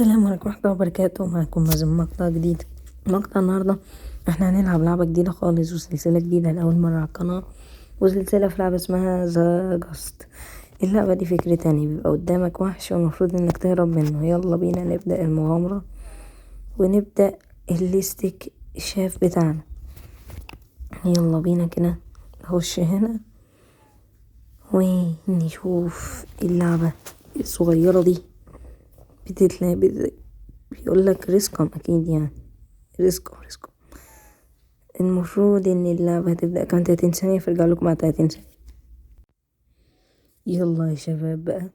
السلام عليكم ورحمة الله وبركاته. معكم مازن مقطع جديد. مقطع النهاردة احنا هنلعب لعبة جديدة خالص وسلسلة جديدة لأول مرة على القناة، وسلسلة في لعبة اسمها ذا جاست. اللعبة دي فكرتها ان بيبقى قدامك وحش والمفروض انك تهرب منه. يلا بينا نبدأ المغامرة ونبدأ الاستكشاف بتاعنا. يلا بينا كده نخش هنا ونشوف اللعبة الصغيرة دي بتتلعب. بيقول لك ريسكم اكيد، يعني ريسكم. المفروض ان اللعبة هتبدأ كمان 30 ثانية، فارجع لكم مع 30 ثانية. يلا يا شباب بقى،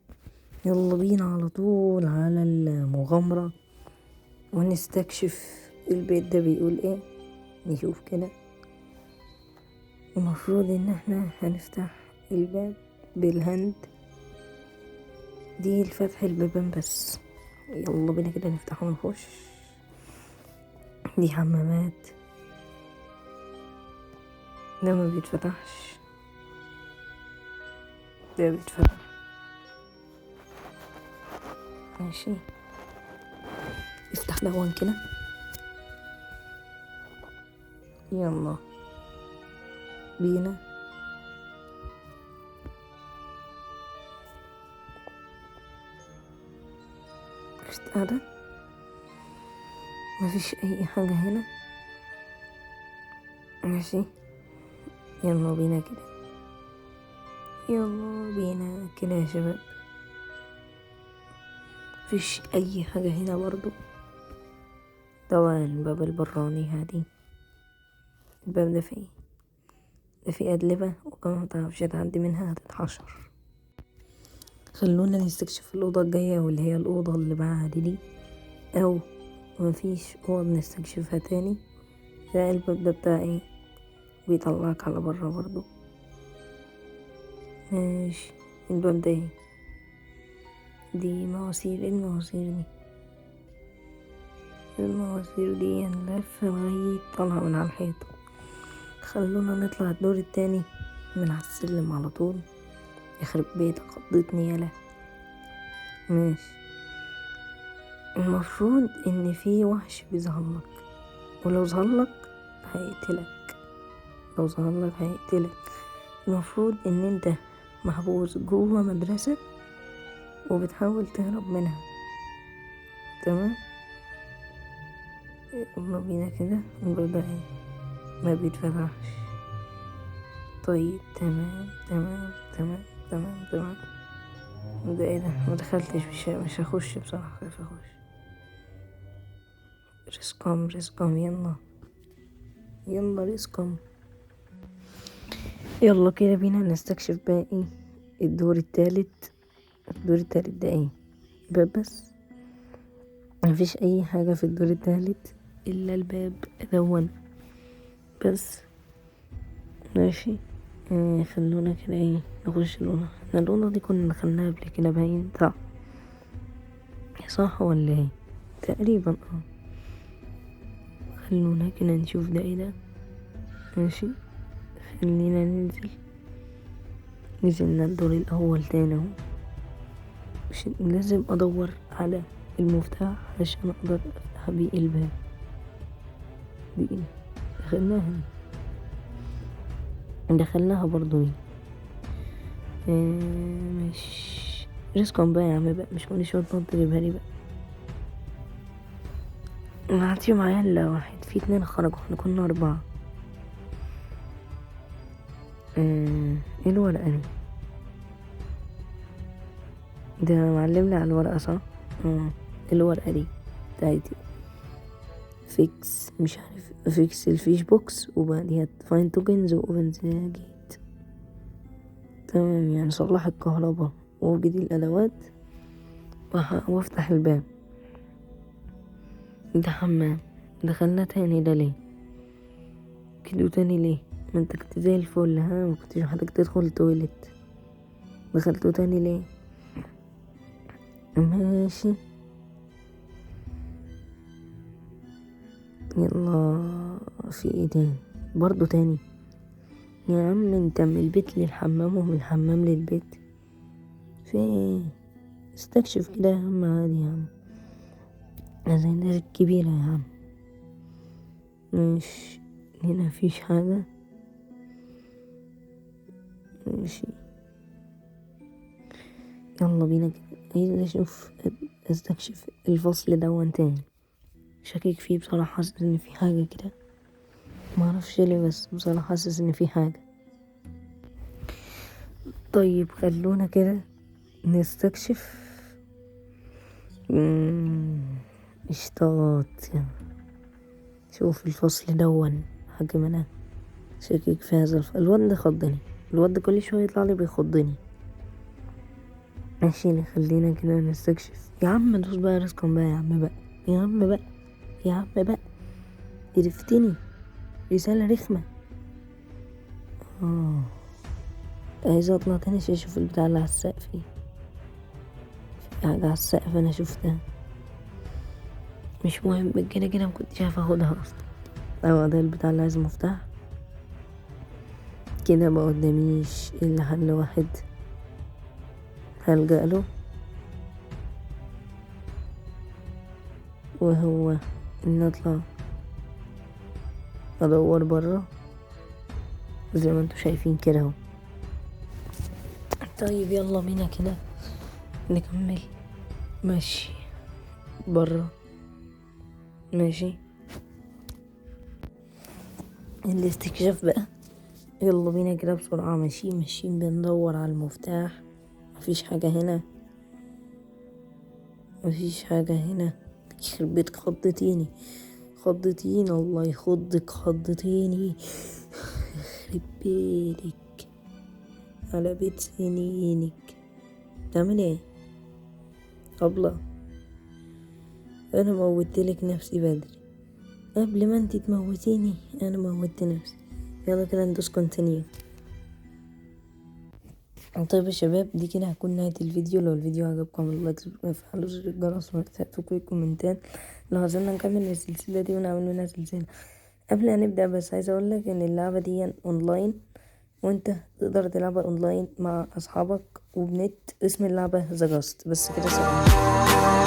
يلا بينا على طول على المغامرة ونستكشف البيت ده بيقول ايه. نشوف كده. المفروض ان احنا هنفتح الباب بالهند دي الفتح البيبان بس. يلا بينا كده نفتحه ونخش. دي حمامات، ده ما بيتفتحش، ده بيتفتح. ماشي، افتح ده كده. يلا بينا. مش قاعدة، مفيش اي حاجة هنا. ماشي، يلا بينا كده، يلا بينا كده يا شباب. مفيش اي حاجة هنا برضو. طبعا الباب البراني هادي. الباب ده فيه أدلبة، وكمان متعرفش تعدي منها هتتحشر. خلونا نستكشف الأوضة الجاية، واللي هي الأوضة اللي بعد دي، أو مفيش أوض نستكشفها تاني. ده الباب ده بتاع ايه، بيطلعك على برا برضو. ماشي، الباب ده ايه؟ دي مواسير. ايه المواسير دي؟ المواسير دي هنلف لغاية طالعة من على الحيط. خلونا نطلع الدور التاني من على السلم على طول. يخرب بيتك، خضتني يالا. ماشي، المفروض ان في وحش بيظهرلك، ولو ظهرلك هيقتلك. المفروض ان انت محبوس جوه مدرسة وبتحاول تهرب منها. تمام، يلا بينا كده. الباب ده ما بيتفتحش. طيب تمام. ده ايه ده؟ ما دخلتش، مش هخش بصراحة، خايف اخش. ريسكم. يلا ريسكم. يلا كده بينا نستكشف باقي الدور التالت. ده ايه؟ باب بس، مفيش اي حاجة في الدور التالت الا الباب دون بس. ماشي، خلونا كده نخش الأوضة. احنا الأوضة دي كنا دخلناها قبل كده باين، صح ولا ايه؟ تقريبا خلونا كده نشوف ده ايه ده. ماشي، خلينا نزلنا الدور الأول تاني اهو. مش لازم أدور على المفتاح عشان أقدر أفتح بيه الباب. دي دخلناها برضو. مش ريسكم بقى يا عم بقى، مش كل شوية تقعد تجيبها لي بقى. ما عادش معايا الا واحد، في 2 خرجوا، احنا كنا 4. ايه الورقة دي؟ ده معلملي على الورقة صح؟ الورقة دي بتاعتي فيكس، مش عارف، فيكس الفيش بوكس، وبعديها فاين توكنز واوبن ذا جيت. تمام، يعني صلح الكهرباء ووجد الادوات وافتح الباب. ده حمام، دخلنا تاني ده ليه كده تاني ليه؟ ما انت كنت زي الفل، ما كنتش محتاج تدخل تويلت، دخلته تاني ليه؟ ماشي، يلا. في ايه تاني؟ برضو تاني يا عم، انت من البيت للحمام ومن الحمام للبيت. في ايه؟ استكشف كده يا عم، عادي يا عم. زي الناس الكبيرة يا عم. مش هنا مفيش حاجة. ماشي، يلا بينا كده. عايز اشوف استكشف الفصل دون تاني. شاكك فيه بصراحة، حاسس ان في حاجة كده، معرفش ليه، بس بصراحة حاسس ان في حاجة. طيب خلونا كده نستكشف. اشتاط. شوف الفصل دون حاجة منها. شاكك في هذا الواد ده خضني. الواد ده كل شوية يطلع لي بيخضني. ماشي، خلينا كده نستكشف. يا عم دوس بقى رزقا بقى، يا عم بقى، يا عم بقى، يا عم بقى. قرفتني. رسالة رخمة. عايزة اطلع تاني عشان اشوف البتاع اللي على السقف دي. في حاجة على السقف انا شفتها. مش مهم، كده كده مكنتش عارفة اخدها اصلا. اه ده البتاع اللي عايز مفتاح. كده ما قداميش الا حل واحد هلجأ له، وهو ان اطلع ادور برا زي ما انتوا شايفين كده اهو. طيب يلا بينا كده نكمل. ماشي برا. ماشي، الاستكشاف بقى. يلا بينا كده بسرعة. ماشيين بندور على المفتاح. مفيش حاجة هنا، مفيش حاجة هنا. يخرب بيتك، خضتيني خضتيني، الله يخضك، خضتيني. يخرب بيتك على بيت سنينك. تعمل ايه أبلة؟ انا موتلك نفسي بدري قبل ما انتي تموتيني. انا موتت نفسي. يلا كده ندوس كونتينيو. طيب يا شباب، دي كده هتكون نهاية الفيديو. لو الفيديو عجبكم اللايك وفعلوا زر الجرس وما تنسوا كل الكومنتات. لو عايزين نكمل السلسلة دي ونعمل منها سلسلة. قبل ما نبدأ بس عايزة اقولك ان اللعبة دي اونلاين، وانت تقدر تلعبها اونلاين مع اصحابك وبنت. اسم اللعبة ذا جاست. بس كده سلام.